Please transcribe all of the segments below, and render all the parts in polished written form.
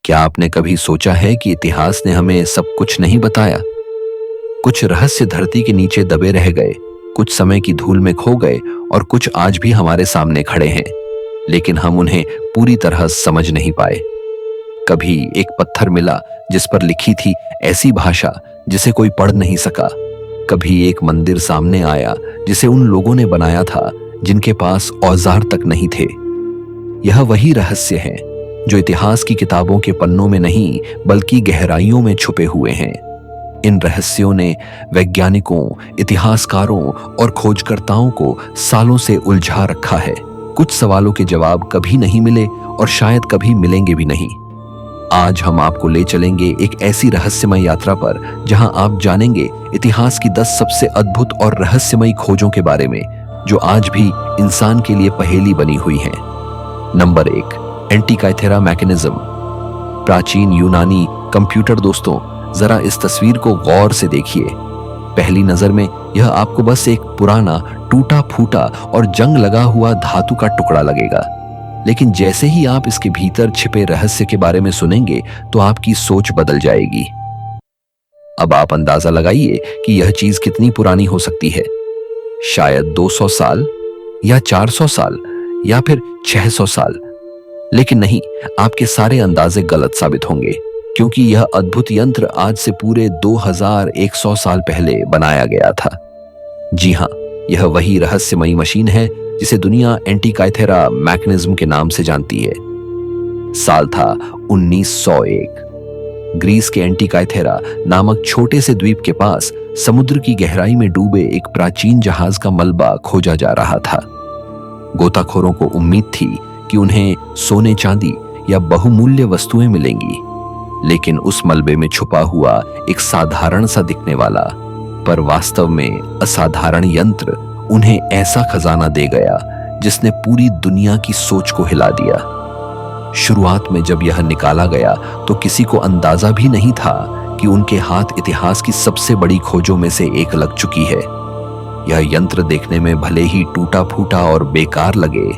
क्या आपने कभी सोचा है कि इतिहास ने हमें सब कुछ नहीं बताया? कुछ रहस्य धरती के नीचे दबे रह गए, कुछ समय की धूल में खो गए और कुछ आज भी हमारे सामने खड़े हैं, लेकिन हम उन्हें पूरी तरह समझ नहीं पाए। कभी एक पत्थर मिला जिस पर लिखी थी ऐसी भाषा जिसे कोई पढ़ नहीं सका। कभी एक मंदिर सामने आया जिसे उन लोगों ने बनाया था जिनके पास औजार तक नहीं थे। यह वही रहस्य हैं जो इतिहास की किताबों के पन्नों में नहीं बल्कि गहराइयों में छुपे हुए हैं। इन रहस्यों ने वैज्ञानिकों, इतिहासकारों और खोजकर्ताओं को सालों से उलझा रखा है। कुछ सवालों के जवाब कभी नहीं मिले और शायद कभी मिलेंगे भी नहीं। आज हम आपको ले चलेंगे एक ऐसी रहस्यमय यात्रा पर जहां आप जानेंगे इतिहास की 10 सबसे अद्भुत और रहस्यमयी खोजों के बारे में जो आज भी इंसान के लिए पहेली बनी हुई हैं। नंबर 1, एंटीकाइथेरा मैकेनिज्म, प्राचीन यूनानी कंप्यूटर। दोस्तों, जरा इस तस्वीर को गौर से देखिए। पहली नजर में यह आपको बस एक पुराना, टूटा फूटा और जंग लगा हुआ धातु का टुकड़ा लगेगा, लेकिन जैसे ही आप इसके भीतर छिपे रहस्य के बारे में सुनेंगे तो आपकी सोच बदल जाएगी। अब आप अंदाजा लगाइए कि यह चीज कितनी पुरानी हो सकती है। शायद 200 साल या 400 साल या फिर 600 साल। लेकिन नहीं, आपके सारे अंदाजे गलत साबित होंगे, क्योंकि यह अद्भुत यंत्र आज से पूरे 2100 साल पहले बनाया गया था। जी हां, यह वही रहस्यमयी मशीन है जिसे दुनिया एंटीकाइथेरा मैकेनिज्म के नाम से जानती है। साल था 1901। ग्रीस के एंटीकाइथेरा नामक छोटे से द्वीप के पास समुद्र की गहराई में डूबे एक प्राचीन जहाज का मलबा खोजा जा रहा था। गोताखोरों को उम्मीद थी कि उन्हें सोने चांदी या बहुमूल्य वस्तुएं मिलेंगी, लेकिन उस मलबे में छुपा हुआ एक साधारण सा दिखने वाला पर वास्तव में असाधारण यंत्र उन्हें ऐसा खजाना दे गया जिसने पूरी दुनिया की सोच को हिला दिया। शुरुआत में जब यह निकाला गया तो किसी को अंदाजा भी नहीं था कि उनके हाथ इतिहास की सबसे बड़ी खोजों में से एक लग चुकी है। यह यंत्र देखने में भले ही टूटा फूटा और बेकार लगे,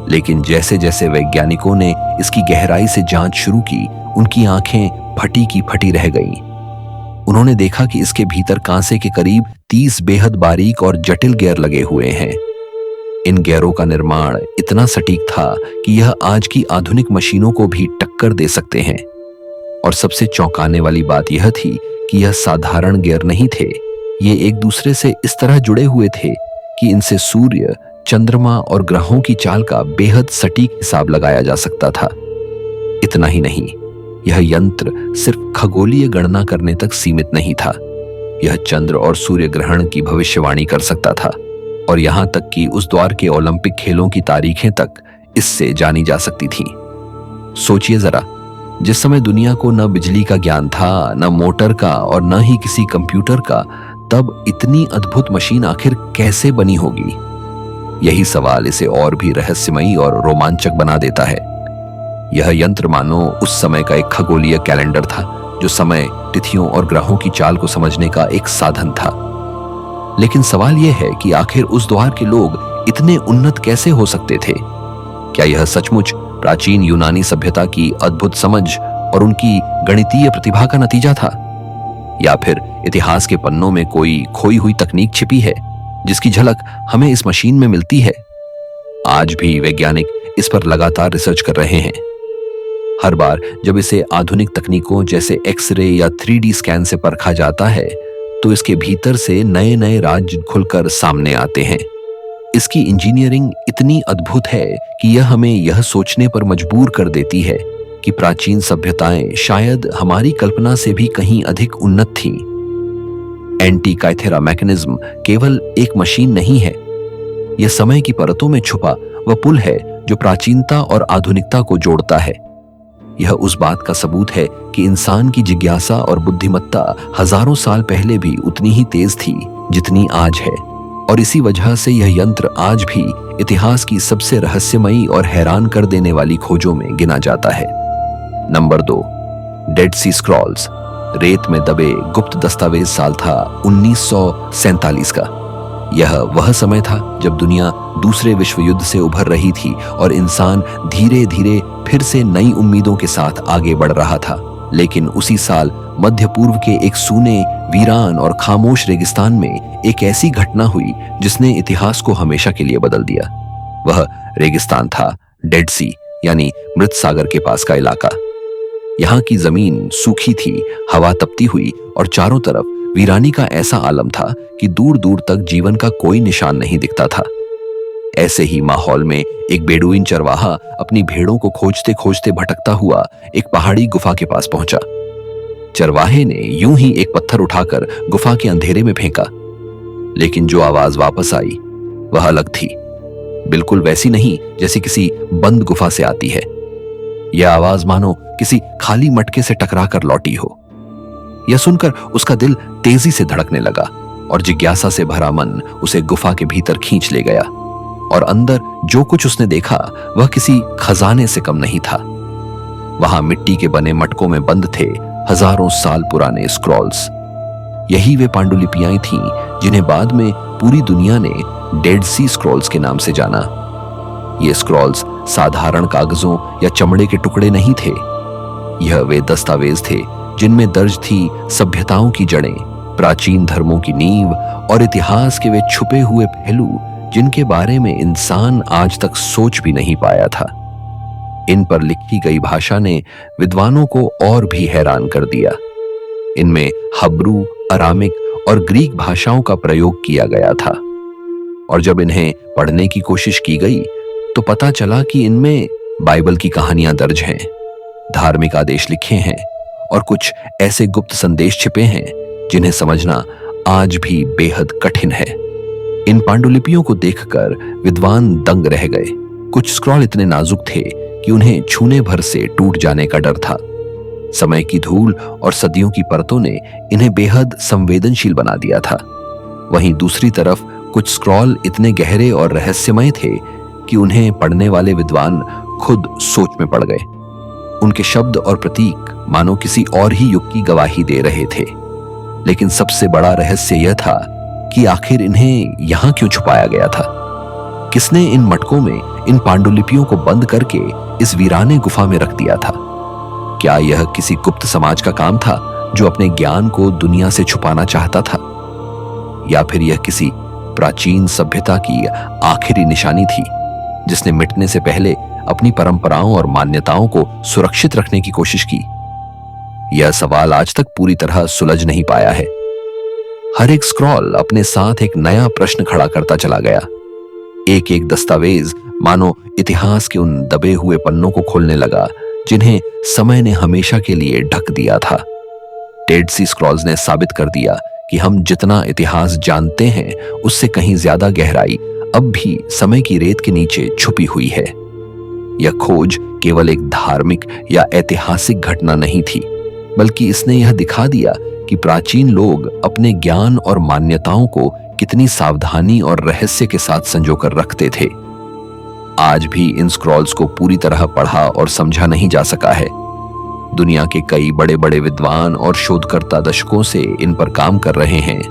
लेकिन जैसे जैसे वैज्ञानिकों ने इसकी गहराई से जांच शुरू की, उनकी आंखें फटी की फटी रह गईं। उन्होंने देखा कि इसके भीतर कांसे के करीब 30 बेहद बारीक और जटिल गियर लगे हुए हैं। इन गियरों का निर्माण इतना सटीक था कि यह आज की आधुनिक मशीनों को भी टक्कर दे सकते हैं। और सबसे चौंकाने वाली बात यह थी कि यह साधारण गियर नहीं थे। ये एक दूसरे से इस तरह जुड़े हुए थे कि इनसे सूर्य, चंद्रमा और ग्रहों की चाल का बेहद सटीक हिसाब लगाया जा सकता था। इतना ही नहीं, यह यंत्र सिर्फ खगोलीय गणना करने तक सीमित नहीं था। यह चंद्र और सूर्य ग्रहण की भविष्यवाणी कर सकता था और यहां तक कि उस दौर के ओलंपिक खेलों की तारीखें तक इससे जानी जा सकती थी। सोचिए जरा, जिस समय दुनिया को न बिजली का ज्ञान था, न मोटर का और न ही किसी कंप्यूटर का, तब इतनी अद्भुत मशीन आखिर कैसे बनी होगी? यही सवाल इसे और भी रहस्यमयी और रोमांचक बना देता है। यह यंत्र मानो उस समय का एक खगोलीय कैलेंडर था, जो समय, तिथियों और ग्रहों की चाल को समझने का एक साधन था। लेकिन सवाल यह है कि आखिर उस दौर के लोग इतने उन्नत कैसे हो सकते थे? क्या यह सचमुच प्राचीन यूनानी सभ्यता की अद्भुत समझ और उनकी गणितीय प्रतिभा का नतीजा था, या फिर इतिहास के पन्नों में कोई खोई हुई तकनीक छिपी है जिसकी झलक हमें इस मशीन में मिलती है? आज भी वैज्ञानिक इस पर लगातार रिसर्च कर रहे हैं। हर बार जब इसे आधुनिक तकनीकों जैसे एक्सरे या 3D स्कैन से परखा जाता है तो इसके भीतर से नए नए राज खुलकर सामने आते हैं। इसकी इंजीनियरिंग इतनी अद्भुत है कि यह हमें यह सोचने पर मजबूर कर देती है कि प्राचीन सभ्यताएं शायद हमारी कल्पना से भी कहीं अधिक उन्नत थीं। एंटीकाइथेरा मैकेनिज्म केवल एक मशीन नहीं है, यह समय की परतों में छुपा वह पुल है जो प्राचीनता और आधुनिकता को जोड़ता है। यह उस बात का सबूत है कि इंसान की जिज्ञासा और बुद्धिमत्ता हजारों साल पहले भी उतनी ही तेज थी जितनी आज है, और इसी वजह से यह यंत्र आज भी इतिहास की सबसे रहस्यमयी और हैरान कर देने वाली खोजों में गिना जाता है। नंबर 2, डेड सी स्क्रॉल्स, रेत में दबे गुप्त दस्तावेज। साल था 1947 का। यह वह समय था जब दुनिया दूसरे विश्व युद्ध से उभर रही थी और इंसान धीरे धीरे फिर से नई उम्मीदों के साथ आगे बढ़ रहा था। लेकिन उसी साल मध्य पूर्व के एक सूने, वीरान और खामोश रेगिस्तान में एक ऐसी घटना हुई जिसने इतिहास को हमेशा के लिए बदल दिया। वह रेगिस्तान था डेड सी, यानी मृत सागर के पास का इलाका। यहाँ की जमीन सूखी थी, हवा तपती हुई और चारों तरफ वीरानी का ऐसा आलम था कि दूर दूर तक जीवन का कोई निशान नहीं दिखता था। ऐसे ही माहौल में एक बेडुइन चरवाहा अपनी भेड़ों को खोजते खोजते भटकता हुआ एक पहाड़ी गुफा के पास पहुंचा। चरवाहे ने यूं ही एक पत्थर उठाकर गुफा के अंधेरे में फेंका, लेकिन जो आवाज वापस आई वह अलग थी। बिल्कुल वैसी नहीं जैसी किसी बंद गुफा से आती है। यह आवाज मानो किसी खाली मटके से टकराकर लौटी हो। यह सुनकर उसका दिल तेजी से धड़कने लगा और जिज्ञासा से भरा मन उसे गुफा के भीतर खींच ले गया। और अंदर जो कुछ उसने देखा वह किसी खजाने से कम नहीं था। वहां मिट्टी के बने मटकों में बंद थे हजारों साल पुराने स्क्रॉल्स। यही वे पांडुलिपियां थीं जिन्हें बाद में पूरी दुनिया ने डेड सी स्क्रॉल्स के नाम से जाना। ये स्क्रॉल्स साधारण कागजों या चमड़े के टुकड़े नहीं थे। यह वे दस्तावेज थे जिनमें दर्ज थी सभ्यताओं की जड़ें, प्राचीन धर्मों की नींव और इतिहास के वे छुपे हुए पहलू जिनके बारे में इंसान आज तक सोच भी नहीं पाया था। इन पर लिखी गई भाषा ने विद्वानों को और भी हैरान कर दिया। इनमें हब्रू, अरामिक और ग्रीक भाषाओं का प्रयोग किया गया था। और जब इन्हें पढ़ने की कोशिश की गई तो पता चला कि इनमें बाइबल की कहानियां दर्ज हैं, धार्मिक आदेश लिखे हैं और कुछ ऐसे गुप्त संदेश छिपे हैं जिन्हें समझना आज भी बेहद कठिन है। इन पांडुलिपियों को देखकर विद्वान दंग रह गए। कुछ स्क्रॉल इतने नाजुक थे कि उन्हें छूने भर से टूट जाने का डर था। समय की धूल और सदियों की परतों ने इन्हें बेहद संवेदनशील बना दिया था। वहीं दूसरी तरफ कुछ स्क्रॉल इतने गहरे और रहस्यमय थे कि उन्हें पढ़ने वाले विद्वान खुद सोच में पड़ गए। उनके शब्द और प्रतीक मानो किसी और ही युग की गवाही दे रहे थे। लेकिन सबसे बड़ा रहस्य यह था कि आखिर इन्हें यहां क्यों छुपाया गया था। किसने इन मटकों में इन पांडुलिपियों को बंद करके इस वीराने गुफा में रख दिया था? क्या यह किसी गुप्त समाज का काम था जो अपने ज्ञान को दुनिया से छुपाना चाहता था, या फिर यह किसी प्राचीन सभ्यता की आखिरी निशानी थी जिसने मिटने से पहले अपनी परंपराओं और मान्यताओं को सुरक्षित रखने की कोशिश की? यह सवाल आज तक पूरी तरह सुलझ नहीं पाया है। हर एक स्क्रॉल अपने साथ एक नया प्रश्न खड़ा करता चला गया। एक एक दस्तावेज मानो इतिहास के उन दबे हुए पन्नों को खोलने लगा जिन्हें समय ने हमेशा के लिए ढक दिया था। डेड सी स्क्रॉल्स ने साबित कर दिया कि हम जितना इतिहास जानते हैं उससे कहीं ज्यादा गहराई अब भी समय की रेत के नीचे छुपी हुई है। यह खोज केवल एक धार्मिक या ऐतिहासिक घटना नहीं थी, बल्कि इसने यह दिखा दिया कि प्राचीन लोग अपने ज्ञान और मान्यताओं को कितनी सावधानी और रहस्य के साथ संजोकर रखते थे। आज भी इन स्क्रॉल्स को पूरी तरह पढ़ा और समझा नहीं जा सका है। दुनिया के कई बड़े बड़े विद्वान और शोधकर्ता दशकों से इन पर काम कर रहे हैं,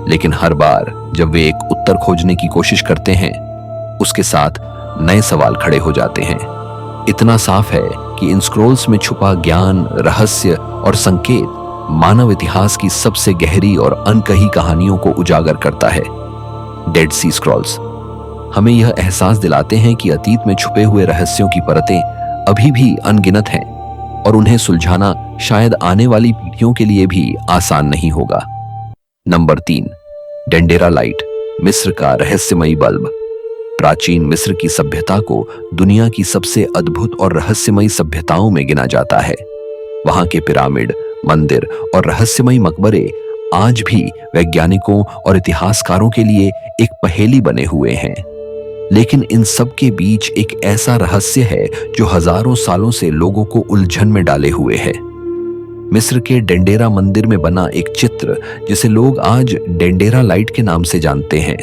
लेकिन हर बार जब वे एक उत्तर खोजने की कोशिश करते हैं उसके साथ नए सवाल खड़े हो जाते हैं। इतना साफ है कि इन स्क्रॉल्स में छुपा ज्ञान, रहस्य और संकेत मानव इतिहास की सबसे गहरी और अनकही कहानियों को उजागर करता है। डेड सी स्क्रॉल्स हमें यह एहसास दिलाते हैं कि अतीत में छुपे हुए रहस्यों की परतें अभी भी अनगिनत हैं और उन्हें सुलझाना शायद आने वाली पीढ़ियों के लिए भी आसान नहीं होगा। नंबर 3, डेंडेरा लाइट, मिस्र का रहस्यमयी बल्ब। प्राचीन मिस्र की सभ्यता को दुनिया की सबसे अद्भुत और रहस्यमयी सभ्यताओं में गिना जाता है। वहां के पिरामिड, मंदिर और रहस्यमयी मकबरे आज भी वैज्ञानिकों और इतिहासकारों के लिए एक पहेली बने हुए हैं। लेकिन इन सब के बीच एक ऐसा रहस्य है जो हजारों सालों से लोगों को उलझन में डाले हुए है। मिस्र के डेंडेरा मंदिर में बना एक चित्र जिसे लोग आज डेंडेरा लाइट के नाम से जानते हैं।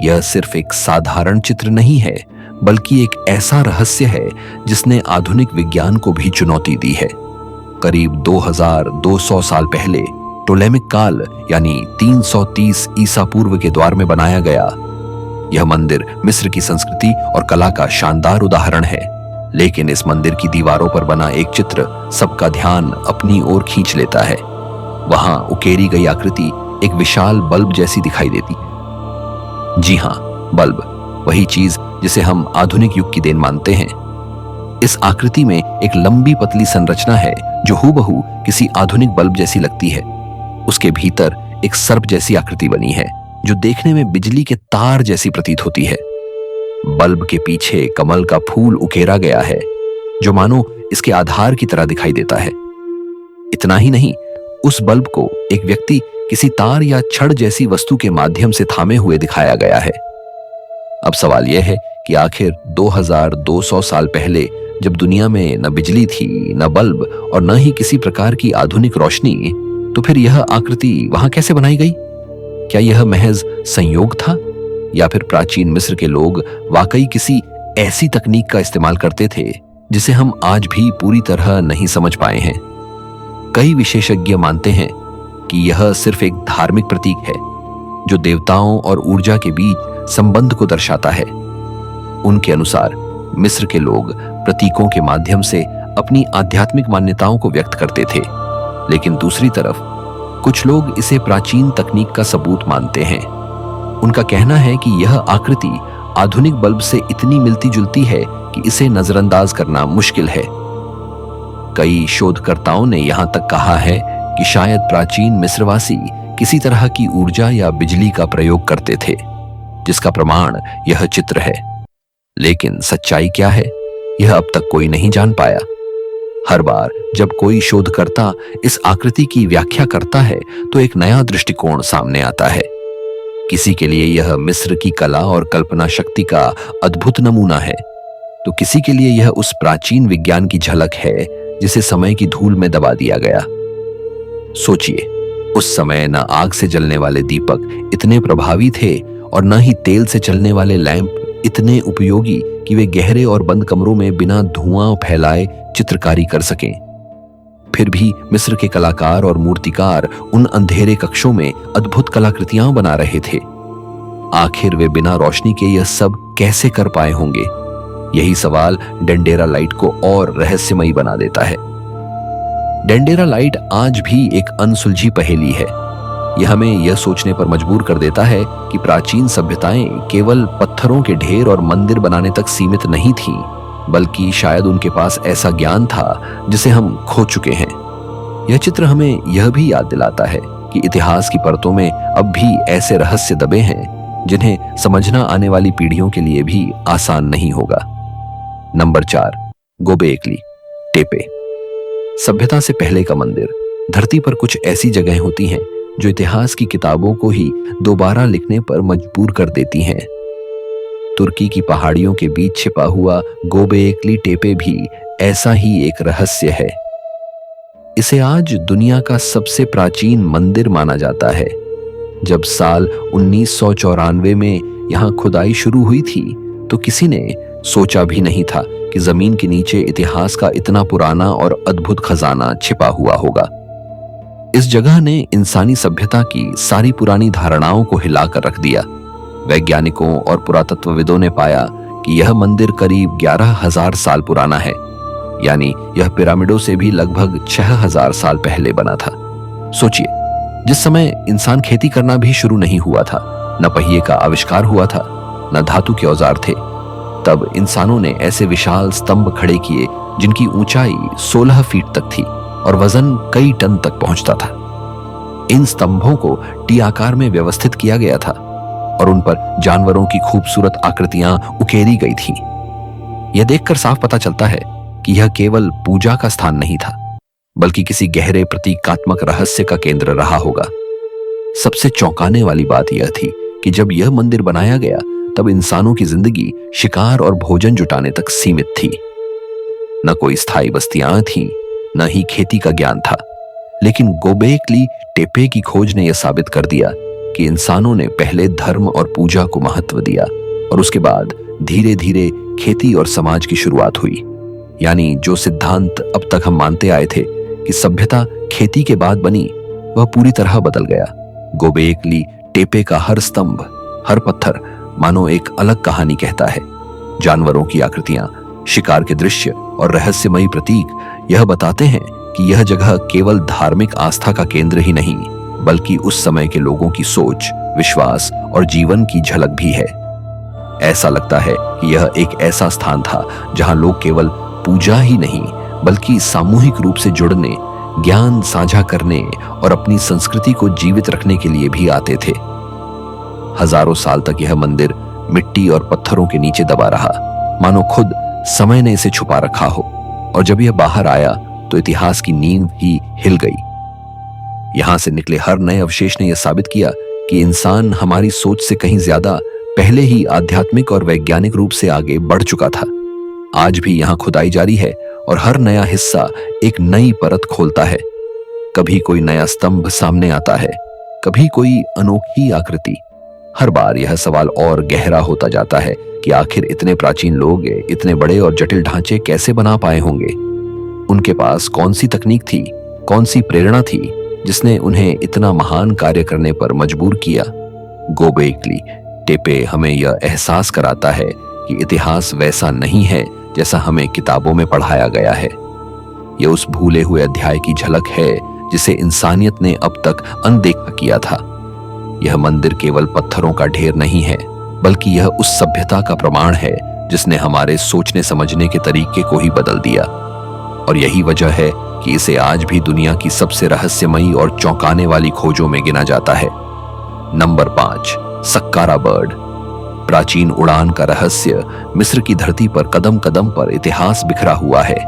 यह सिर्फ एक साधारण चित्र नहीं है, बल्कि एक ऐसा रहस्य है जिसने आधुनिक विज्ञान को भी चुनौती दी है। करीब 2200 साल पहले टोलेमिक काल यानी 330 ईसा पूर्व के द्वार में बनाया गया। यह मंदिर मिस्र की संस्कृति और कला का शानदार उदाहरण है, लेकिन इस मंदिर की दीवारों पर बना एक चित्र सबका ध्यान अपनी ओर खींच लेता है। वहां उकेरी गई आकृति एक विशाल बल्ब जैसी दिखाई देती है। जी हां, बल्ब, वही चीज जिसे हम आधुनिक युग की देन मानते हैं। इस आकृति में एक लंबी पतली संरचना है जो हूबहू किसी आधुनिक बल्ब जैसी लगती है। उसके भीतर एक सर्प जैसी आकृति बनी है जो देखने में बिजली के तार जैसी प्रतीत होती है। बल्ब के पीछे कमल का फूल उकेरा गया है जो मानो इसके आधार की तरह दिखाई देता है। इतना ही नहीं, उस बल्ब को एक व्यक्ति किसी तार या छड़ जैसी वस्तु के माध्यम से थामे हुए दिखाया गया है। अब सवाल यह है कि आखिर 2200 साल पहले, जब दुनिया में न बिजली थी, न बल्ब और न ही किसी प्रकार की आधुनिक रोशनी, तो फिर यह आकृति वहां कैसे बनाई गई? क्या यह महज संयोग था या फिर प्राचीन मिस्र के लोग वाकई किसी ऐसी तकनीक का इस्तेमाल करते थे जिसे हम आज भी पूरी तरह नहीं समझ पाए हैं? कई विशेषज्ञ मानते हैं कि यह सिर्फ एक धार्मिक प्रतीक है जो देवताओं और ऊर्जा के बीच संबंध को दर्शाता है। उनके अनुसार मिस्र के लोग प्रतीकों के माध्यम से अपनी आध्यात्मिक मान्यताओं को व्यक्त करते थे, लेकिन दूसरी तरफ कुछ लोग इसे प्राचीन तकनीक का सबूत मानते हैं। उनका कहना है कि यह आकृति आधुनिक बल्ब से इतनी मिलती जुलती है कि इसे नजरअंदाज करना मुश्किल है। कई शोधकर्ताओं ने यहां तक कहा है कि शायद प्राचीन मिस्रवासी किसी तरह की ऊर्जा या बिजली का प्रयोग करते थे, जिसका प्रमाण यह चित्र है। लेकिन सच्चाई क्या है, यह अब तक कोई नहीं जान पाया। हर बार जब कोई शोधकर्ता इस आकृति की व्याख्या करता है तो एक नया दृष्टिकोण सामने आता है। किसी के लिए यह मिस्र की कला और कल्पना शक्ति का अद्भुत नमूना है, तो किसी के लिए यह उस प्राचीन विज्ञान की झलक है जिसे समय की धूल में दबा दिया गया। सोचिए, उस समय न आग से जलने वाले दीपक इतने प्रभावी थे और न ही तेल से चलने वाले लैंप इतने उपयोगी कि वे गहरे और बंद कमरों में बिना धुआं फैलाए चित्रकारी कर सकें। फिर भी मिस्र के कलाकार और मूर्तिकार उन अंधेरे कक्षों में अद्भुत कलाकृतियां बना रहे थे। आखिर वे बिना रोशनी के यह सब कैसे कर पाए होंगे? यही सवाल डेंडेरा लाइट को और रहस्यमयी बना देता है। डेंडेरा लाइट आज भी एक अनसुलझी पहेली है। यह हमें यह सोचने पर मजबूर कर देता है कि प्राचीन सभ्यताएं केवल पत्थरों के ढेर और मंदिर बनाने तक सीमित नहीं थीं, बल्कि शायद उनके पास ऐसा ज्ञान था जिसे हम खो चुके हैं। यह चित्र हमें यह भी याद दिलाता है कि इतिहास की परतों में अब भी ऐसे रहस्य दबे हैं जिन्हें समझना आने वाली पीढ़ियों के लिए भी आसान नहीं होगा। Number 4, Gobekli Tepe. सभ्यता से पहले का मंदिर। धरती पर कुछ ऐसी जगहें होती हैं जो इतिहास की किताबों को ही दोबारा लिखने पर मजबूर कर देती हैं। तुर्की की पहाड़ियों के बीच छिपा हुआ गोबेकली टेपे भी ऐसा ही एक रहस्य है। इसे आज दुनिया का सबसे प्राचीन मंदिर माना जाता है। जब साल 1994 में यहां खुदाई शुरू हुई थी तो किसी ने सोचा भी नहीं था कि जमीन के नीचे इतिहास का इतना पुराना और अद्भुत खजाना छिपा हुआ होगा। इस जगह ने इंसानी सभ्यता की सारी पुरानी धारणाओं को हिलाकर रख दिया। वैज्ञानिकों और पुरातत्वविदों ने पाया कि यह मंदिर करीब 11,000 साल पुराना है, यानी यह पिरामिडों से भी लगभग 6,000 साल पहले बना था। सोचिए, जिस समय इंसान खेती करना भी शुरू नहीं हुआ था, न पहिए का आविष्कार हुआ था, न धातु के औजार थे, तब इंसानों ने ऐसे विशाल स्तंभ खड़े किए जिनकी ऊंचाई 16 फीट तक थी और वजन कई टन तक पहुंचता था। इन स्तंभों को टी आकार में व्यवस्थित किया गया था और उन पर जानवरों की खूबसूरत आकृतियां उकेरी गई थीं। यह देखकर साफ पता चलता है कि यह केवल पूजा का स्थान नहीं था, बल्कि किसी गहरे प्रतीकात्मक रहस्य का केंद्र रहा होगा। सबसे चौंकाने वाली बात यह थी कि जब यह मंदिर बनाया गया तब इंसानों की जिंदगी शिकार और भोजन जुटाने तक सीमित थी। न कोई स्थायी बस्तियां थीं, न ही खेती का ज्ञान था। लेकिन गोबेकली टेपे की खोज ने यह साबित कर दिया कि इंसानों ने पहले धर्म और पूजा को महत्व दिया और उसके बाद धीरे धीरे खेती और समाज की शुरुआत हुई। यानी जो सिद्धांत अब तक हम मानते आए थे कि सभ्यता खेती के बाद बनी, वह पूरी तरह बदल गया। गोबेकली टेपे का हर स्तंभ, हर पत्थर मानो एक अलग कहानी कहता है। जानवरों की आकृतियां, शिकार के दृश्य और रहस्यमयी प्रतीक यह बताते हैं कि यह जगह केवल धार्मिक आस्था का केंद्र ही नहीं, बल्कि उस समय के लोगों की सोच, विश्वास और जीवन की झलक भी है। ऐसा लगता है कि यह एक ऐसा स्थान था जहां लोग केवल पूजा ही नहीं, बल्कि सामूहिक रूप से जुड़ने, ज्ञान साझा करने और अपनी संस्कृति को जीवित रखने के लिए भी आते थे। हजारों साल तक यह मंदिर मिट्टी और पत्थरों के नीचे दबा रहा, मानो खुद समय ने इसे छुपा रखा हो, और जब यह बाहर आया तो इतिहास की नींव ही हिल गई। यहां से निकले हर नए अवशेष ने यह साबित किया कि इंसान हमारी सोच से कहीं ज्यादा पहले ही आध्यात्मिक और वैज्ञानिक रूप से आगे बढ़ चुका था। आज भी यहां खुदाई जारी है और हर नया हिस्सा एक नई परत खोलता है। कभी कोई नया स्तंभ सामने आता है, कभी कोई अनोखी आकृति। हर बार यह सवाल और गहरा होता जाता है कि आखिर इतने प्राचीन लोग इतने बड़े और जटिल ढांचे कैसे बना पाए होंगे। उनके पास कौन सी तकनीक थी, कौन सी प्रेरणा थी जिसने उन्हें इतना महान कार्य करने पर मजबूर किया। गोबेकली टेपे हमें यह एहसास कराता है कि इतिहास वैसा नहीं है जैसा हमें किताबों में पढ़ाया गया है। यह उस भूले हुए अध्याय की झलक है जिसे इंसानियत ने अब तक अनदेखा किया था। यह मंदिर केवल पत्थरों का ढेर नहीं है, बल्कि यह उस सभ्यता का प्रमाण है जिसने हमारे सोचने समझने के तरीके को ही बदल दिया। और यही वजह है कि इसे आज भी दुनिया की सबसे रहस्यमयी और चौंकाने वाली खोजों में गिना जाता है। Number 5, Saqqara bird. प्राचीन उड़ान का रहस्य। मिस्र की धरती पर कदम कदम पर इतिहास बिखरा हुआ है।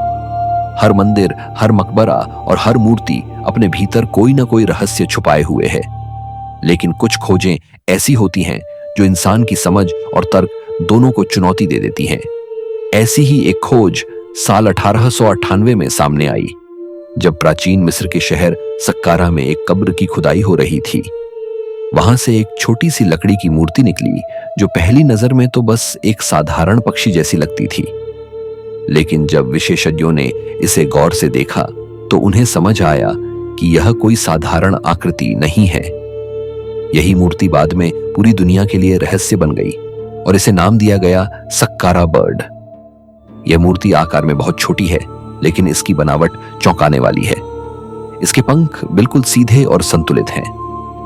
हर मंदिर, हर मकबरा और हर मूर्ति अपने भीतर कोई ना कोई रहस्य छुपाए हुए है। लेकिन कुछ खोजें ऐसी होती हैं जो इंसान की समझ और तर्क दोनों को चुनौती दे देती हैं। ऐसी ही एक खोज साल 1898 में सामने आई, जब प्राचीन मिस्र के शहर सक्कारा में एक कब्र की खुदाई हो रही थी। वहां से एक छोटी सी लकड़ी की मूर्ति निकली जो पहली नजर में तो बस एक साधारण पक्षी जैसी लगती थी। लेकिन जब विशेषज्ञों ने इसे गौर से देखा तो उन्हें समझ आया कि यह कोई साधारण आकृति नहीं है। यही मूर्ति बाद में पूरी दुनिया के लिए रहस्य बन गई और इसे नाम दिया गया सक्कारा बर्ड। यह मूर्ति आकार में बहुत छोटी है, लेकिन इसकी बनावट चौंकाने वाली है। इसके पंख बिल्कुल सीधे और संतुलित हैं।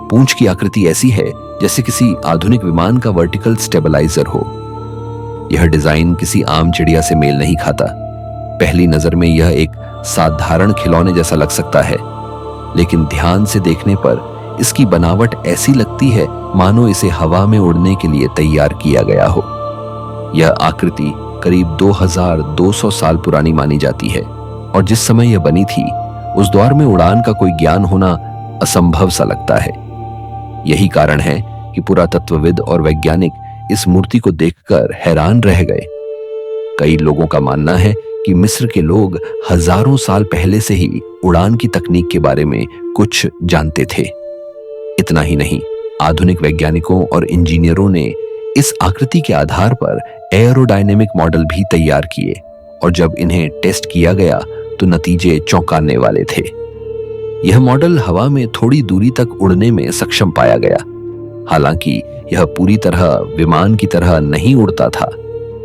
पूंछ की आकृति ऐसी है जैसे किसी आधुनिक विमान का वर्टिकल स्टेबलाइजर हो। यह डिजाइन किसी आम चिड़िया से मेल नहीं खाता। पहली नजर में यह एक साधारण खिलौने जैसा लग सकता है, लेकिन ध्यान से देखने पर इसकी बनावट ऐसी लगती है मानो इसे हवा में उड़ने के लिए तैयार किया गया हो। यह आकृति करीब 2200 साल पुरानी मानी जाती है और जिस समय यह बनी थी उस दौर में उड़ान का कोई ज्ञान होना असंभव सा लगता है। यही कारण है कि पुरातत्वविद और वैज्ञानिक इस मूर्ति को देखकर हैरान रह गए। कई लोगों का मानना है कि मिस्र के लोग हजारों साल पहले से ही उड़ान की तकनीक के बारे में कुछ जानते थे। इतना ही नहीं, आधुनिक वैज्ञानिकों और इंजीनियरों ने इस आकृति के आधार पर एयरोडायनेमिक मॉडल भी तैयार किए और जब इन्हें टेस्ट किया गया तो नतीजे चौंकाने वाले थे। यह मॉडल हवा में थोड़ी दूरी तक उड़ने में सक्षम पाया गया। हालांकि यह पूरी तरह विमान की तरह नहीं उड़ता था,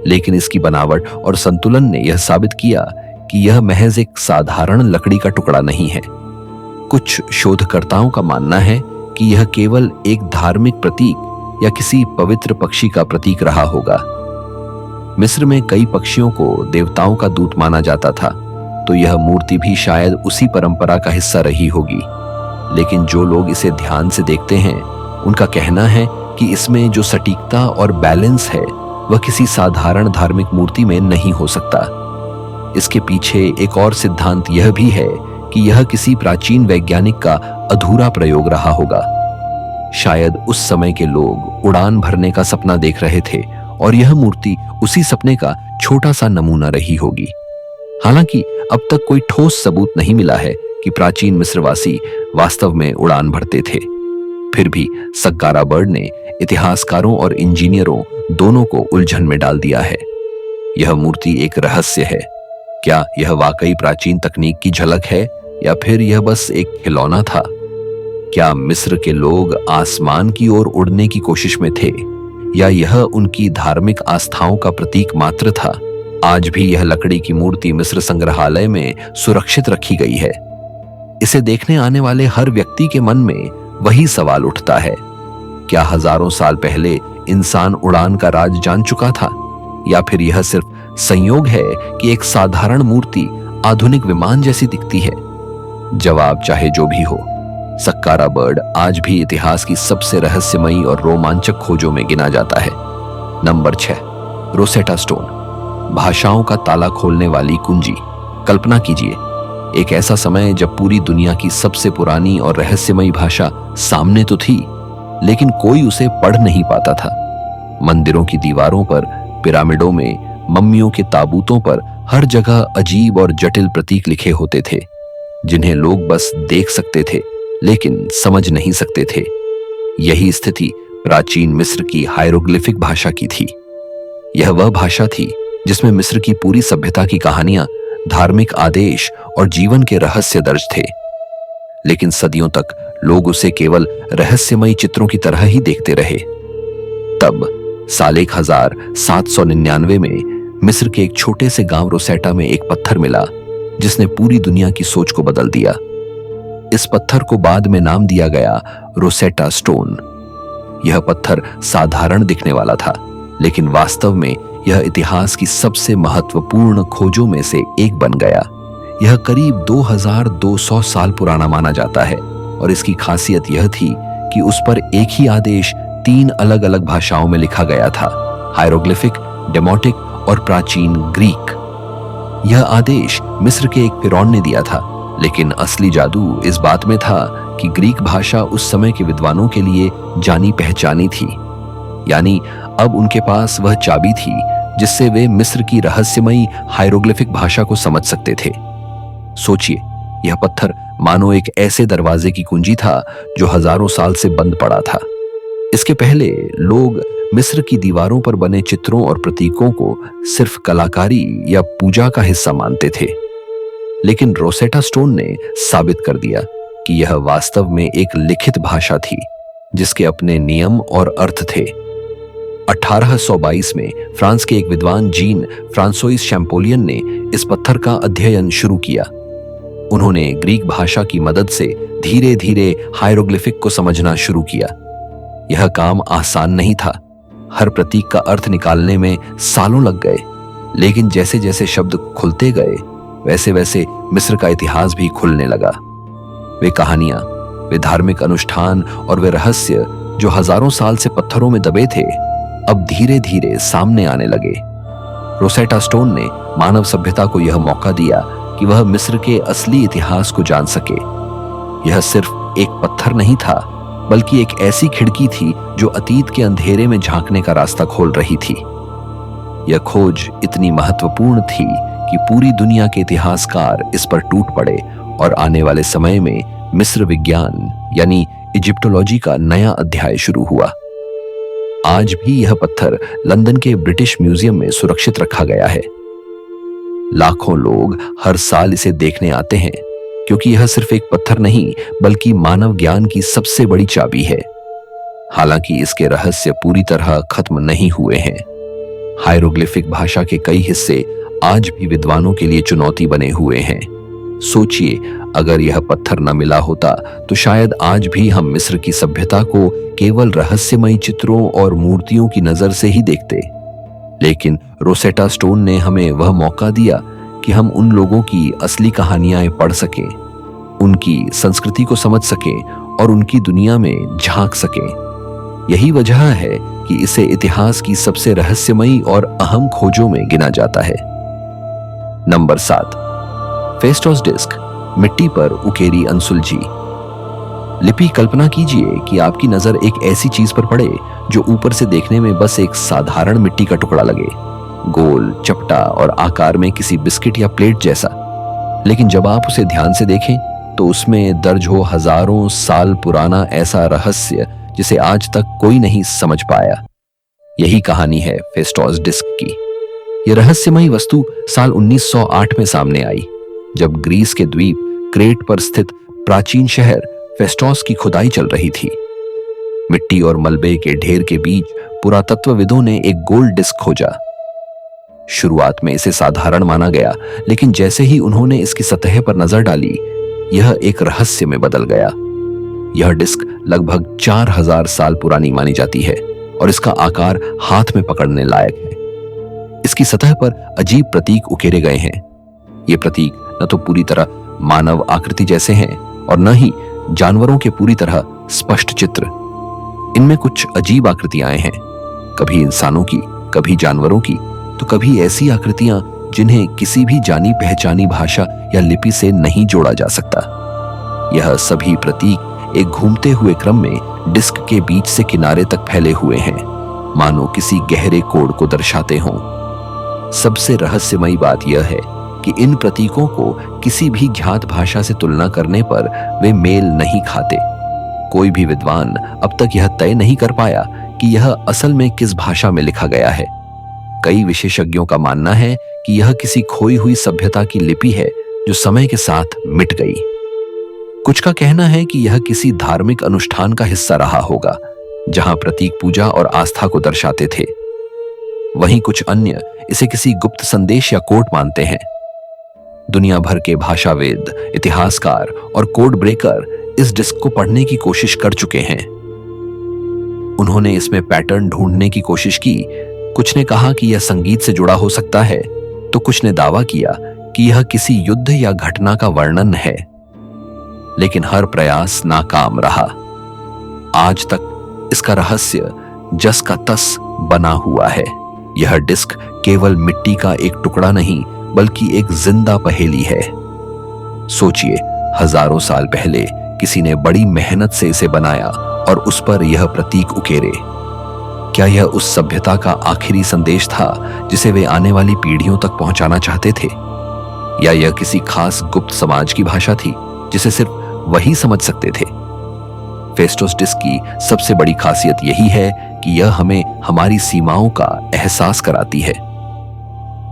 लेकिन इसकी बनावट और संतुलन ने यह साबित किया कि यह महज एक साधारण लकड़ी का टुकड़ा नहीं है। कुछ शोधकर्ताओं का मानना है कि यह केवल एक धार्मिक प्रतीक या किसी पवित्र पक्षी का प्रतीक रहा होगा। मिस्र में कई पक्षियों को देवताओं का दूत माना जाता था, तो यह मूर्ति भी शायद उसी परंपरा का हिस्सा रही होगी। लेकिन जो लोग इसे ध्यान से देखते हैं उनका कहना है कि इसमें जो सटीकता और बैलेंस है वह किसी साधारण धार्मिक मूर्ति में नहीं हो सकता। इसके पीछे एक और सिद्धांत यह भी है कि यह किसी प्राचीन वैज्ञानिक का अधूरा प्रयोग रहा होगा। शायद उस समय के लोग उड़ान भरने का सपना देख रहे थे और यह मूर्ति उसी सपने का छोटा सा नमूना रही होगी। हालांकि अब तक कोई ठोस सबूत नहीं मिला है कि प्राचीन मिस्रवासी वास्तव में उड़ान भरते थे। फिर भी सक्कारा बर्ड ने इतिहासकारों और इंजीनियरों दोनों को उलझन में डाल दिया है। यह मूर्ति एक रहस्य है। क्या यह वाकई प्राचीन तकनीक की झलक है या फिर यह बस एक खिलौना था? क्या मिस्र के लोग आसमान की ओर उड़ने की कोशिश में थे या यह उनकी धार्मिक आस्थाओं का प्रतीक मात्र था? आज भी यह लकड़ी की मूर्ति मिस्र संग्रहालय में सुरक्षित रखी गई है। इसे देखने आने वाले हर व्यक्ति के मन में वही सवाल उठता है, क्या हजारों साल पहले इंसान उड़ान का राज जान चुका था, या फिर यह सिर्फ संयोग है कि एक साधारण मूर्ति आधुनिक विमान जैसी दिखती है? जवाब चाहे जो भी हो, सक्कारा बर्ड आज भी इतिहास की सबसे रहस्यमयी और रोमांचक खोजों में गिना जाता है। नंबर 6, रोसेटा स्टोन, भाषाओं का ताला खोलने वाली कुंजी। कल्पना कीजिए, एक ऐसा समय जब पूरी दुनिया की सबसे पुरानी और रहस्यमयी भाषा सामने तो थी, लेकिन कोई उसे पढ़ नहीं पाता था। मंदिरों की दीवारों पर, पिरामिडों में, मम्मियों के ताबूतों पर हर जगह अजीब और जटिल प्रतीक लिखे होते थे, जिन्हें लोग बस देख सकते थे लेकिन समझ नहीं सकते थे। यही स्थिति प्राचीन मिस्र की हायरोग्लिफिक भाषा की थी। यह वह भाषा थी जिसमें मिस्र की पूरी सभ्यता की कहानियां, धार्मिक आदेश और जीवन के रहस्य दर्ज थे। लेकिन सदियों तक लोग उसे केवल रहस्यमयी चित्रों की तरह ही देखते रहे। तब साल 1799 में मिस्र के एक छोटे से गांव रोसेटा में एक पत्थर मिला जिसने पूरी दुनिया की सोच को बदल दिया। इस पत्थर को बाद में नाम दिया गया रोसेटा स्टोन। यह पत्थर साधारण दिखने वाला था, लेकिन वास्तव में यह इतिहास की सबसे महत्वपूर्ण खोजों में से एक बन गया। यह करीब 2200 साल पुराना माना जाता है और इसकी खासियत यह थी कि उस पर एक ही आदेश 3 अलग अलग भाषाओं में लिखा गया था, हायरोग्लिफिक, डेमोटिक और प्राचीन ग्रीक। यह आदेश मिस्र के एक फिरौन ने दिया था, लेकिन असली जादू इस बात में था कि ग्रीक भाषा उस समय के विद्वानों के लिए जानी पहचानी थी। यानी अब उनके पास वह चाबी थी जिससे वे मिस्र की रहस्यमयी हायरोग्लिफिक भाषा को समझ सकते थे। सोचिए, यह पत्थर मानो एक ऐसे दरवाजे की कुंजी था जो हजारों साल से बंद पड़ा था। इसके पहले लोग मिस्र की दीवारों पर बने चित्रों और प्रतीकों को सिर्फ कलाकारी या पूजा का हिस्सा मानते थे, लेकिन रोसेटा स्टोन ने साबित कर दिया कि यह वास्तव में एक लिखित भाषा थी जिसके अपने नियम और अर्थ थे। 1822 में फ्रांस के एक विद्वान जीन फ्रांसोइस शैम्पोलियन ने इस पत्थर का अध्ययन शुरू किया। उन्होंने ग्रीक भाषा की मदद से धीरे धीरे हायरोग्लिफिक को समझना शुरू किया। यह काम आसान नहीं था। हर प्रतीक का अर्थ निकालने में सालों लग गए, लेकिन जैसे जैसे शब्द खुलते गए वैसे वैसे मिस्र का इतिहास भी खुलने लगा। वे कहानियां, वे धार्मिक अनुष्ठान और वे रहस्य जो हजारों साल से पत्थरों में दबे थे, अब धीरे धीरे सामने आने लगे। रोसेटा स्टोन ने मानव सभ्यता को यह मौका दिया कि वह मिस्र के असली इतिहास को जान सके। यह सिर्फ एक पत्थर नहीं था, बल्कि एक ऐसी खिड़की थी जो अतीत के अंधेरे में झांकने का रास्ता खोल रही थी। यह खोज इतनी महत्वपूर्ण थी कि पूरी दुनिया के इतिहासकार इस पर टूट पड़े और आने वाले समय में मिस्र विज्ञान यानी इजिप्टोलॉजी का नया अध्याय शुरू हुआ। आज भी यह पत्थर लंदन के ब्रिटिश म्यूजियम में सुरक्षित रखा गया है। लाखों लोग हर साल इसे देखने आते हैं, क्योंकि यह सिर्फ एक पत्थर नहीं बल्कि मानव ज्ञान की सबसे बड़ी चाबी है। हालांकि इसके रहस्य पूरी तरह खत्म नहीं हुए हैं। हायरोग्लिफिक भाषा के कई हिस्से आज भी विद्वानों के लिए चुनौती बने हुए हैं। सोचिए, अगर यह पत्थर न मिला होता तो शायद आज भी हम मिस्र की सभ्यता को केवल रहस्यमयी चित्रों और मूर्तियों की नजर से ही देखते। लेकिन रोसेटा स्टोन ने हमें वह मौका दिया कि हम उन लोगों की असली कहानियां पढ़ सकें, उनकी संस्कृति को समझ सकें और उनकी दुनिया में झांक सकें। यही वजह है कि इसे इतिहास की सबसे रहस्यमयी और अहम खोजों में गिना जाता है। नंबर 7, फेस्टोस डिस्क, मिट्टी पर उकेरी अनसुलझी लिपि। कल्पना कीजिए कि आपकी नजर एक ऐसी चीज पर पड़े जो ऊपर से देखने में बस एक साधारण मिट्टी का टुकड़ा लगे, गोल, चपटा और आकार में किसी बिस्किट या प्लेट जैसा। लेकिन जब आप उसे ध्यान से देखें तो उसमें दर्ज हो हजारों साल पुराना ऐसा रहस्य जिसे आज तक कोई नहीं समझ पाया। यही कहानी है फेस्टोस डिस्क की। यह रहस्यमयी वस्तु साल 1908 में सामने आई, जब ग्रीस के द्वीप क्रेट पर स्थित प्राचीन शहर फेस्टोस की खुदाई चल रही थी। मिट्टी और मलबे के ढेर के बीच पुरातत्वविदों ने एक गोल्ड डिस्क खोजा। शुरुआत में इसे साधारण माना गया, लेकिन जैसे ही उन्होंने इसकी सतह पर नजर डाली, यह एक रहस्य में बदल गया। यह डिस्क लगभग 4000 साल पुरानी मानी जाती है और इसका आकार हाथ में पकड़ने लायक है। इसकी सतह पर अजीब प्रतीक उकेरे गए हैं। ये प्रतीक न तो पूरी तरह मानव आकृति जैसे हैं और न ही जानवरों के पूरी तरह स्पष्ट चित्र। इनमें कुछ अजीब आकृतियां हैं, कभी इंसानों की, कभी जानवरों की, तो कभी ऐसी आकृतियां जिन्हें किसी भी जानी पहचानी भाषा या लिपि से नहीं जोड़ा जा सकता। यह सभी प्रतीक एक घूमते हुए क्रम में डिस्क के बीच से किनारे तक फैले हुए हैं, मानो किसी गहरे कोड को दर्शाते हों। सबसे रहस्यमयी बात यह है कि इन प्रतीकों को किसी भी ज्ञात भाषा से तुलना करने पर वे मेल नहीं खाते। कोई भी विद्वान अब तक यह तय नहीं कर पाया कि यह असल में किस भाषा में लिखा गया है। कई विशेषज्ञों का मानना है कि यह किसी खोई हुई सभ्यता की लिपि है जो समय के साथ मिट गई। कुछ का कहना है कि यह किसी धार्मिक अनुष्ठान का हिस्सा रहा होगा, जहां प्रतीक पूजा और आस्था को दर्शाते थे। वहीं कुछ अन्य इसे किसी गुप्त संदेश या कोड मानते हैं। दुनिया भर के भाषाविद, इतिहासकार और कोड ब्रेकर इस डिस्क को पढ़ने की कोशिश कर चुके हैं। उन्होंने इसमें पैटर्न ढूंढने की कोशिश की। कुछ ने कहा कि यह संगीत से जुड़ा हो सकता है, तो कुछ ने दावा किया कि यह किसी युद्ध या घटना का वर्णन है। लेकिन हर प्रयास नाकाम रहा। आज तक इसका रहस्य जस का तस बना हुआ है। यह डिस्क केवल मिट्टी का एक टुकड़ा नहीं, बल्कि एक जिंदा पहेली है। सोचिए, हजारों साल पहले किसी ने बड़ी मेहनत से इसे बनाया और उस पर यह प्रतीक उकेरे। क्या यह उस सभ्यता का आखिरी संदेश था जिसे वे आने वाली पीढ़ियों तक पहुंचाना चाहते थे? या यह किसी खास गुप्त समाज की भाषा थी जिसे सिर्फ वही समझ सकते थे? फेस्टोस डिस्क की सबसे बड़ी खासियत यही है कि यह हमें हमारी सीमाओं का एहसास कराती है।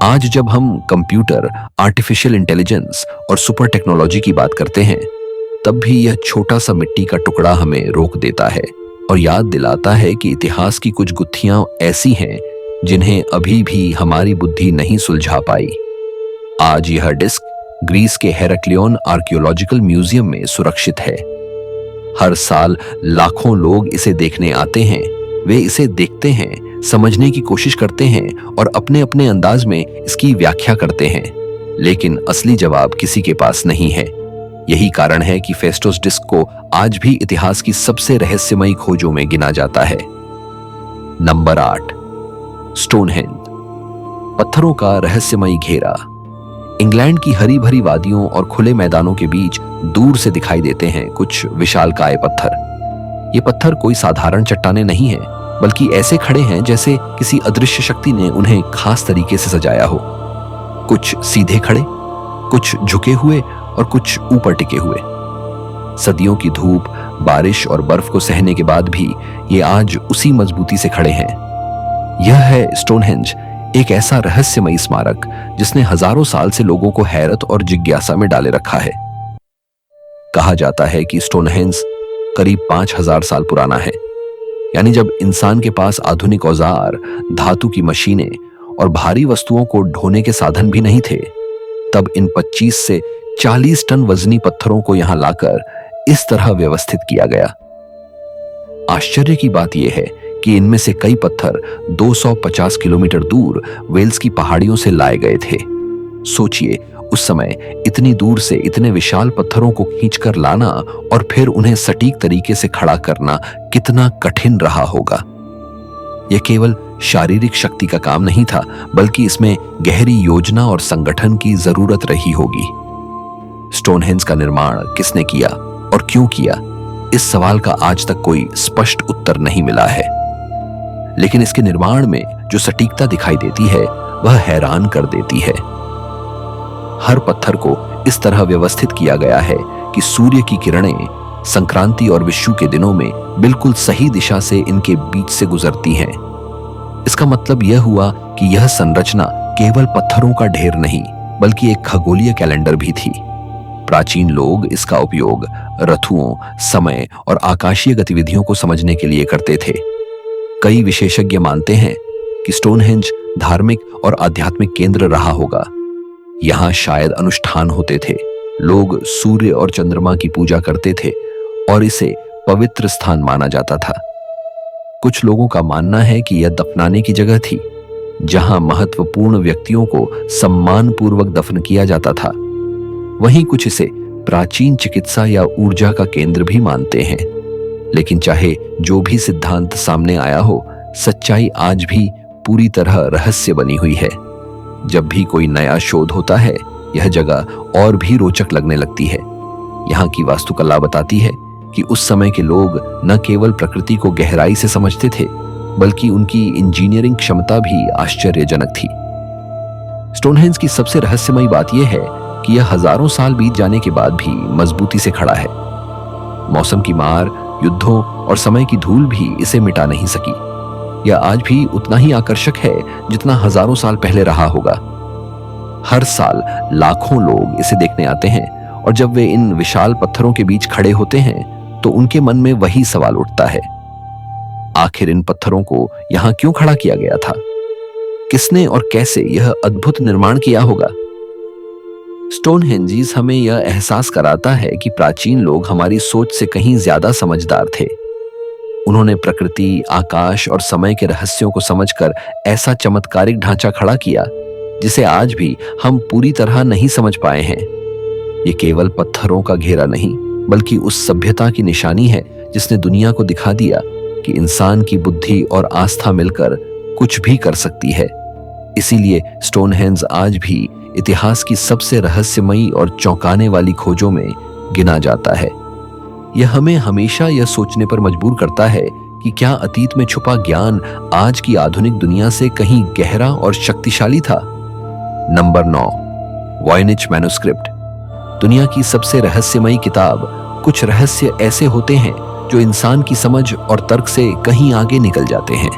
आज जब हम कंप्यूटर, आर्टिफिशियल इंटेलिजेंस और सुपर टेक्नोलॉजी की बात करते हैं, तब भी यह छोटा सा मिट्टी का टुकड़ा हमें रोक देता है और याद दिलाता है कि इतिहास की कुछ गुत्थियां ऐसी हैं जिन्हें अभी भी हमारी बुद्धि नहीं सुलझा पाई। आज यह डिस्क ग्रीस के हेराक्लियन आर्कियोलॉजिकल म्यूजियम में सुरक्षित है। हर साल लाखों लोग इसे देखने आते हैं। वे इसे देखते हैं, समझने की कोशिश करते हैं और अपने अपने अंदाज में इसकी व्याख्या करते हैं, लेकिन असली जवाब किसी के पास नहीं है। यही कारण है कि फेस्टोस डिस्क को आज भी इतिहास की सबसे रहस्यमयी खोजों में गिना जाता है। नंबर 8, स्टोनहेंज, पत्थरों का रहस्यमयी घेरा। इंग्लैंड की हरी भरी वादियों और खुले मैदानों के बीच दूर से दिखाई देते हैं कुछ विशालकाय पत्थर। ये पत्थर कोई साधारण चट्टानें नहीं हैं, बल्कि ऐसे खड़े हैं जैसे किसी अदृश्य शक्ति ने उन्हें खास तरीके से सजाया हो। कुछ सीधे खड़े, कुछ झुके हुए और कुछ ऊपर टिके हुए। सदियों की धूप, बारिश और बर्फ को सहने के बाद भी ये आज उसी मजबूती से खड़े हैं। यह है स्टोनहेंज, एक ऐसा रहस्यमयी स्मारक जिसने हजारों साल से लोगों को हैरत और जिज्ञासा में डाले रखा है। कहा जाता है कि स्टोनहेंज करीब 5000 साल पुराना है। यानी जब इंसान के पास आधुनिक औजार, धातु की मशीनें और भारी वस्तुओं को ढोने के साधन भी नहीं थे, तब इन 25 से 40 टन वजनी पत्थरों को यहां लाकर इस तरह व्यवस्थित किया गया। आश्चर्य की बात यह है कि इनमें से कई पत्थर 250 किलोमीटर दूर वेल्स की पहाड़ियों से लाए गए थे। सोचिए, उस समय इतनी दूर से इतने विशाल पत्थरों को खींचकर लाना और फिर उन्हें सटीक तरीके से खड़ा करना कितना कठिन रहा होगा। यह केवल शारीरिक शक्ति का काम नहीं था, बल्कि इसमें गहरी योजना और संगठन की जरूरत रही होगी। स्टोनहेंज का निर्माण किसने किया और क्यों किया, इस सवाल का आज तक कोई स्पष्ट उत्तर नहीं मिला है। लेकिन इसके निर्माण में जो सटीकता दिखाई देती है, वह हैरान कर देती है। हर पत्थर को इस तरह व्यवस्थित किया गया है कि सूर्य की किरणें संक्रांति और विषु के दिनों में बिल्कुल सही दिशा से इनके बीच से गुजरती हैं। इसका मतलब यह हुआ कि यह संरचना केवल पत्थरों का ढेर नहीं, बल्कि एक खगोलीय कैलेंडर भी थी। प्राचीन लोग इसका उपयोग ऋतुओं, समय और आकाशीय गतिविधियों को समझने के लिए करते थे। कई विशेषज्ञ मानते हैं कि स्टोनहेंज धार्मिक और आध्यात्मिक केंद्र रहा होगा। यहाँ शायद अनुष्ठान होते थे, लोग सूर्य और चंद्रमा की पूजा करते थे और इसे पवित्र स्थान माना जाता था। कुछ लोगों का मानना है कि यह दफनाने की जगह थी, जहां महत्वपूर्ण व्यक्तियों को सम्मानपूर्वक दफन किया जाता था। वहीं कुछ इसे प्राचीन चिकित्सा या ऊर्जा का केंद्र भी मानते हैं। लेकिन चाहे जो भी सिद्धांत सामने आया हो, सच्चाई आज भी पूरी तरह रहस्य बनी हुई है। जब भी कोई नया शोध होता है, यह जगह और भी रोचक लगने लगती है। यहाँ की वास्तुकला बताती है कि उस समय के लोग न केवल प्रकृति को गहराई से समझते थे, बल्कि उनकी इंजीनियरिंग क्षमता भी आश्चर्यजनक थी। स्टोनहेंज की सबसे रहस्यमयी बात यह है कि यह हजारों साल बीत जाने के बाद भी मजबूती से खड़ा है। मौसम की मार, युद्धों और समय की धूल भी इसे मिटा नहीं सकी। यह आज भी उतना ही आकर्षक है जितना हजारों साल पहले रहा होगा। हर साल लाखों लोग इसे देखने आते हैं और जब वे इन विशाल पत्थरों के बीच खड़े होते हैं तो उनके मन में वही सवाल उठता है, आखिर इन पत्थरों को यहां क्यों खड़ा किया गया था? किसने और कैसे यह अद्भुत निर्माण किया होगा? स्टोनहेंजिस हमें यह एहसास कराता है कि प्राचीन लोग हमारी सोच से कहीं ज्यादा समझदार थे। उन्होंने प्रकृति, आकाश और समय के रहस्यों को समझकर ऐसा चमत्कारिक ढांचा खड़ा किया जिसे आज भी हम पूरी तरह नहीं समझ पाए हैं। ये केवल पत्थरों का घेरा नहीं, बल्कि उस सभ्यता की निशानी है जिसने दुनिया को दिखा दिया कि इंसान की बुद्धि और आस्था मिलकर कुछ भी कर सकती है। इसीलिए स्टोनहेंज आज भी इतिहास की सबसे रहस्यमयी और चौंकाने वाली खोजों में गिना जाता है। यह हमें हमेशा यह सोचने पर मजबूर करता है कि क्या अतीत में छुपा ज्ञान आज की आधुनिक दुनिया से कहीं गहरा और शक्तिशाली था। Number 9, Voynich manuscript. दुनिया की सबसे रहस्यमयी किताब। कुछ रहस्य ऐसे होते हैं जो इंसान की समझ और तर्क से कहीं आगे निकल जाते हैं।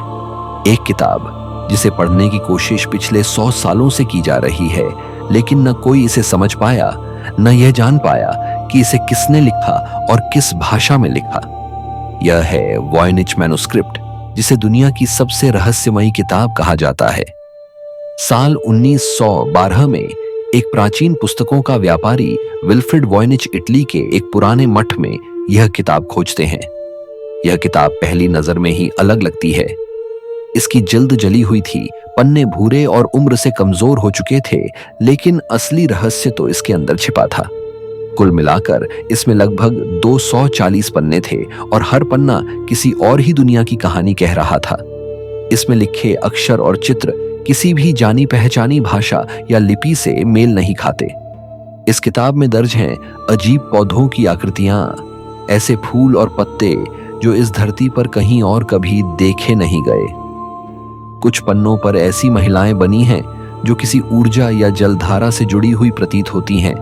एक किताब जिसे पढ़ने की कोशिश पिछले 100 सालों से की जा रही है, लेकिन न कोई इसे समझ पाया, न यह जान पाया कि इसे किसने लिखा और किस भाषा में लिखा। यह है वॉयनिच मैन्युस्क्रिप्ट, जिसे दुनिया की सबसे रहस्यमयी किताब कहा जाता है। साल 1912 में एक प्राचीन पुस्तकों का व्यापारी विल्फ्रेड वॉयनिच इटली के एक पुराने मठ में यह किताब खोजते हैं। यह किताब पहली नजर में ही अलग लगती है। इसकी जल्द जली हुई थी, पन्ने भूरे और उम्र से कमजोर हो चुके थे, लेकिन असली रहस्य तो इसके अंदर छिपा था। कुल मिलाकर इसमें लगभग 240 पन्ने थे और हर पन्ना किसी और ही दुनिया की कहानी कह रहा था। इसमें लिखे अक्षर और चित्र किसी भी जानी पहचानी भाषा या लिपि से मेल नहीं खाते। इस किताब में दर्ज हैं अजीब पौधों की आकृतियां, ऐसे फूल और पत्ते जो इस धरती पर कहीं और कभी देखे नहीं गए। कुछ पन्नों पर ऐसी महिलाएं बनी हैं जो किसी ऊर्जा या जलधारा से जुड़ी हुई प्रतीत होती हैं।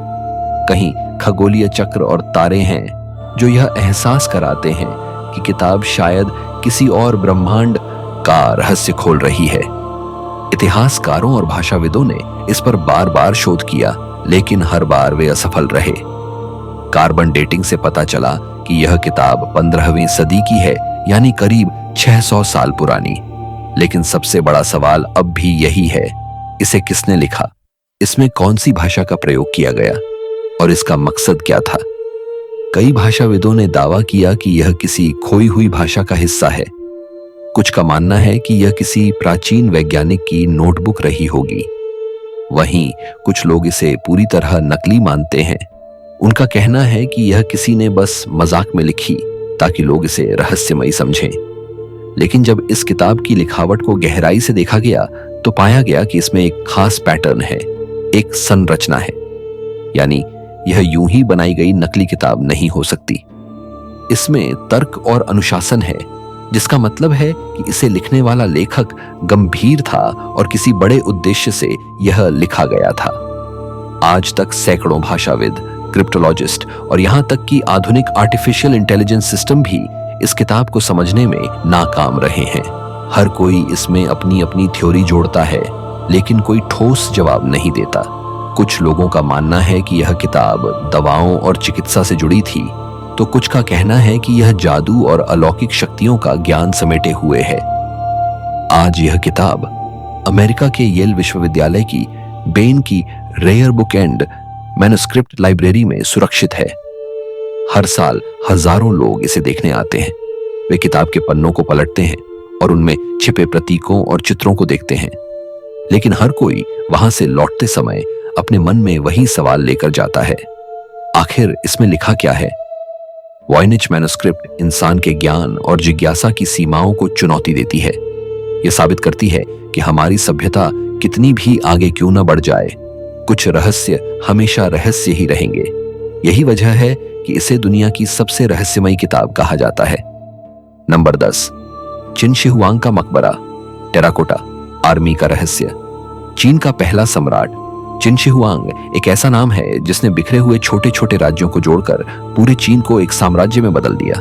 कहीं खगोलीय चक्र और तारे हैं जो यह एहसास कराते हैं कि किताब शायद किसी और ब्रह्मांड का रहस्य खोल रही है। इतिहासकारों और भाषाविदों ने इस पर बार बार शोध किया, लेकिन हर बार वे असफल रहे। कार्बन डेटिंग से पता चला कि यह किताब 15वीं सदी की है, यानी करीब 600 साल पुरानी। लेकिन सबसे बड़ा सवाल अब भी यही है, इसे किसने लिखा? इसमें कौन सी भाषा का प्रयोग किया गया और इसका मकसद क्या था? कई भाषाविदों ने दावा किया कि यह किसी खोई हुई भाषा का हिस्सा है। कुछ का मानना है कि यह किसी प्राचीन वैज्ञानिक की नोटबुक रही होगी। वहीं कुछ लोग इसे पूरी तरह नकली मानते हैं। उनका कहना है कि यह किसी ने बस मजाक में लिखी ताकि लोग इसे रहस्यमयी समझें। लेकिन जब इस किताब की लिखावट को गहराई से देखा गया तो पाया गया कि इसमें एक खास पैटर्न है, एक संरचना है। यानी यह यूं ही बनाई गई नकली किताब नहीं हो सकती। इसमें तर्क और अनुशासन है, जिसका मतलब है कि इसे लिखने वाला लेखक गंभीर था और किसी बड़े उद्देश्य से यह लिखा गया था। आज तक सैकड़ों भाषाविद, क्रिप्टोलॉजिस्ट और यहां तक कि आधुनिक आर्टिफिशियल इंटेलिजेंस सिस्टम भी इस किताब को समझने में नाकाम रहे हैं। हर कोई इसमें अपनी अपनी थ्योरी जोड़ता है, लेकिन कोई ठोस जवाब नहीं देता। कुछ लोगों का मानना है कि यह किताब दवाओं और चिकित्सा से जुड़ी थी, तो कुछ का कहना है कि यह जादू और अलौकिक शक्तियों का ज्ञान समेटे हुए है। आज यह किताब अमेरिका के येल विश्वविद्यालय की Beinecke rare book and manuscript library में सुरक्षित है। हर साल हजारों लोग इसे देखने आते हैं। वे किताब के पन्नों को पलटते हैं और उनमें छिपे प्रतीकों और चित्रों को देखते हैं, लेकिन हर कोई वहां से लौटते समय अपने मन में वही सवाल लेकर जाता है, आखिर इसमें लिखा क्या है? वॉयनिच मैन्युस्क्रिप्ट इंसान के ज्ञान और जिज्ञासा की सीमाओं को चुनौती देती है। यह साबित करती है कि हमारी सभ्यता कितनी भी आगे क्यों न बढ़ जाए, कुछ रहस्य हमेशा रहस्य ही रहेंगे। यही वजह है कि इसे दुनिया की सबसे रहस्यमयी किताब कहा जाता है। नंबर 10, चिन शी हुआंग का मकबरा, टेराकोटा आर्मी का रहस्य। चीन का पहला सम्राट चिन शी हुआंग एक ऐसा नाम है जिसने बिखरे हुए छोटे छोटे राज्यों को जोड़कर पूरे चीन को एक साम्राज्य में बदल दिया।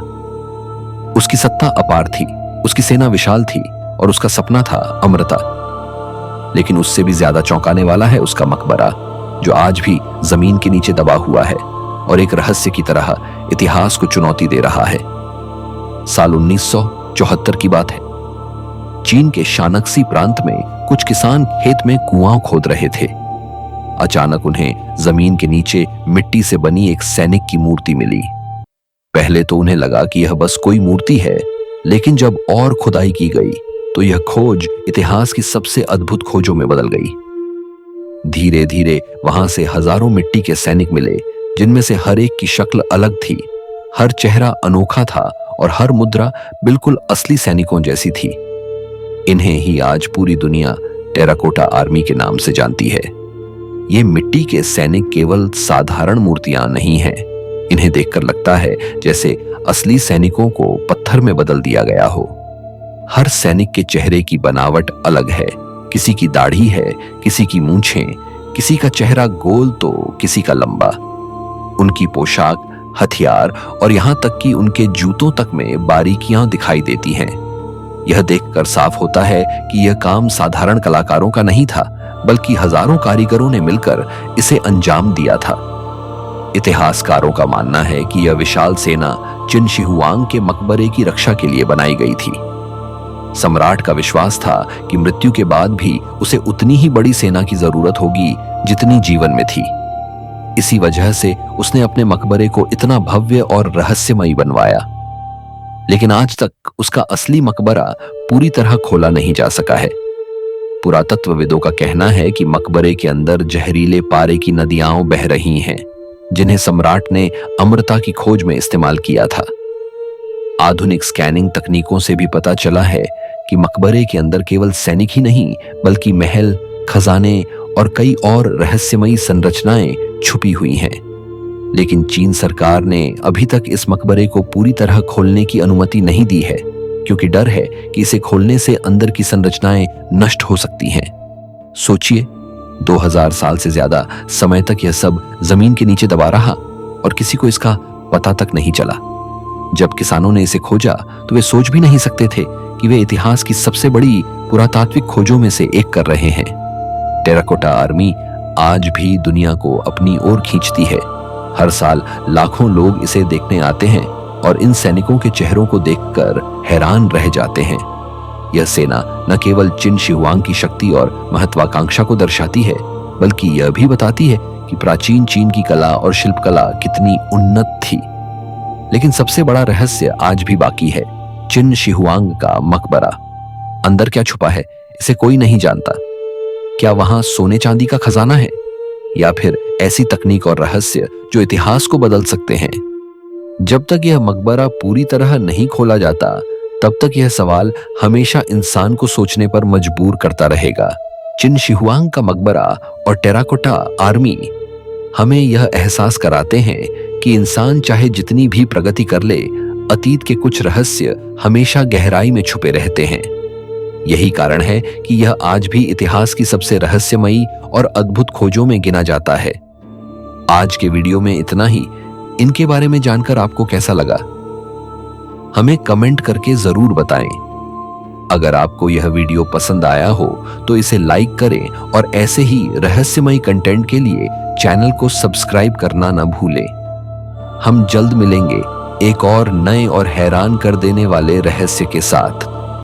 उसकी सत्ता अपार थी, उसकी सेना विशाल थी और उसका सपना था अमरता। लेकिन उससे भी ज्यादा चौंकाने वाला है उसका मकबरा, जो आज भी जमीन के नीचे दबा हुआ है और एक रहस्य की तरह इतिहास को चुनौती दे रहा है। साल 1974 की बात है। चीन के शानक्सी प्रांत में कुछ किसान खेत में कुआं खोद रहे थे। अचानक उन्हें जमीन के नीचे मिट्टी से बनी एक सैनिक की मूर्ति मिली। पहले तो उन्हें लगा कि यह बस कोई मूर्ति है, लेकिन जब और खुदाई की गई तो यह खोज इतिहास की सबसे अद्भुत खोजों में बदल गई। धीरे धीरे वहां से हजारों मिट्टी के सैनिक मिले, जिनमें से हर एक की शक्ल अलग थी, हर चेहरा अनोखा था और हर मुद्रा बिल्कुल असली सैनिकों जैसी थी। इन्हें ही आज पूरी दुनिया टेराकोटा आर्मी के नाम से जानती है। ये मिट्टी के सैनिक केवल साधारण मूर्तियां नहीं हैं। इन्हें देखकर लगता है जैसे असली सैनिकों को पत्थर में बदल दिया गया हो। हर सैनिक के चेहरे की बनावट अलग है। किसी की दाढ़ी है, किसी की मूंछें, किसी का चेहरा गोल तो किसी का लंबा। उनकी पोशाक, हथियार और यहां तक कि उनके जूतों तक में बारीकियां दिखाई देती हैं। यह देखकर साफ होता है कि यह काम साधारण कलाकारों का नहीं था, बल्कि हजारों कारीगरों ने मिलकर इसे अंजाम दिया था। इतिहासकारों का मानना है कि यह विशाल सेना चिन शी हुआंग के मकबरे की रक्षा के लिए बनाई गई थी। सम्राट का विश्वास था कि मृत्यु के बाद भी उसे उतनी ही बड़ी सेना की जरूरत होगी जितनी जीवन में थी। इसी वजह से उसने अपने मकबरे को इतना भव्य और रहस्यमयी बनवाया। लेकिन आज तक उसका असली मकबरा पूरी तरह खोला नहीं जा सका है। पुरातत्वविदों का कहना है कि मकबरे के अंदर जहरीले पारे की नदियां बह रही हैं, जिन्हें सम्राट ने अमरता की खोज में इस्तेमाल किया था। आधुनिक स्कैनिंग तकनीकों से भी पता चला है कि मकबरे के अंदर केवल सैनिक ही नहीं, बल्कि महल, खजाने और कई और रहस्यमयी संरचनाएं छुपी हुई हैं। लेकिन चीन सरकार ने अभी तक इस मकबरे को पूरी तरह खोलने की अनुमति नहीं दी है, क्योंकि डर है कि इसे खोलने से अंदर की संरचनाएं नष्ट हो सकती हैं। सोचिए, 2000 साल से ज्यादा समय तक यह सब जमीन के नीचे दबा रहा और किसी को इसका पता तक नहीं चला। जब किसानों ने इसे खोजा तो वे सोच भी नहीं सकते थे कि वे इतिहास की सबसे बड़ी पुरातात्विक खोजों में से एक कर रहे हैं। टेराकोटा आर्मी आज भी दुनिया को अपनी ओर खींचती है। हर साल लाखों लोग इसे देखने आते हैं और इन सैनिकों के चेहरों को देखकर हैरान रह जाते हैं। यह सेना न केवल चिन शी हुआंग की शक्ति और महत्वाकांक्षा को दर्शाती है, बल्कि यह भी बताती है कि प्राचीन चीन की कला और शिल्पकला कितनी उन्नत थी। लेकिन सबसे बड़ा रहस्य आज भी बाकी है, चिन शी हुआंग का मकबरा। अंदर क्या छुपा है, इसे कोई नहीं जानता। क्या वहां सोने चांदी का खजाना है, या फिर ऐसी तकनीक और रहस्य जो इतिहास को बदल सकते हैं? जब तक यह मकबरा पूरी तरह नहीं खोला जाता, तब तक यह सवाल हमेशा इंसान को सोचने पर मजबूर करता रहेगा। चिन शी हुआंग का मकबरा और टेराकोटा आर्मी हमें यह एहसास कराते हैं कि इंसान चाहे जितनी भी प्रगति कर ले, अतीत के कुछ रहस्य हमेशा गहराई में छुपे रहते हैं। यही कारण है कि यह आज भी इतिहास की सबसे रहस्यमयी और अद्भुत खोजों में गिना जाता है। आज के वीडियो में इतना ही। इनके बारे में जानकर आपको कैसा लगा, हमें कमेंट करके जरूर बताएं। अगर आपको यह वीडियो पसंद आया हो तो इसे लाइक करें और ऐसे ही रहस्यमयी कंटेंट के लिए चैनल को सब्सक्राइब करना न भूलें। हम जल्द मिलेंगे एक और नए और हैरान कर देने वाले रहस्य के साथ।